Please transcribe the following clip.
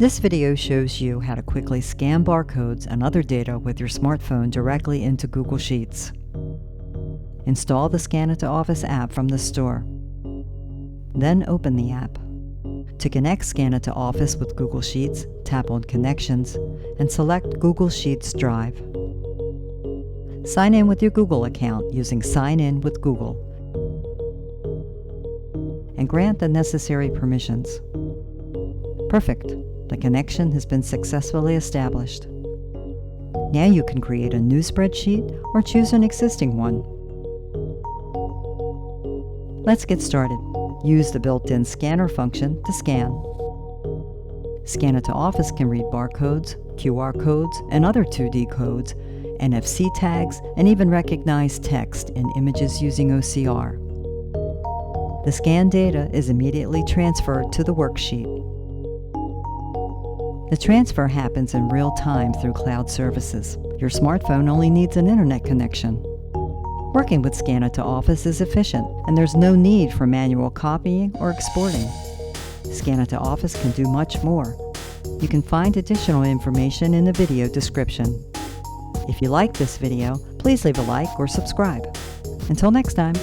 This video shows you how to quickly scan barcodes and other data with your smartphone directly into Google Sheets. Install the ScanIT Office app from the store. Then open the app. To connect ScanIT Office with Google Sheets, tap on Connections and select Google Sheets Drive. Sign in with your Google account using Sign In with Google and grant the necessary permissions. Perfect. The connection has been successfully established. Now you can create a new spreadsheet or choose an existing one. Let's get started. Use the built-in scanner function to scan. ScanIT Office can read barcodes, QR codes, and other 2D codes, NFC tags, and even recognize text and images using OCR. The scanned data is immediately transferred to the worksheet. The transfer happens in real time through cloud services. Your smartphone only needs an internet connection. Working with ScanIT Office is efficient, and there's no need for manual copying or exporting. ScanIT Office can do much more. You can find additional information in the video description. If you like this video, please leave a like or subscribe. Until next time.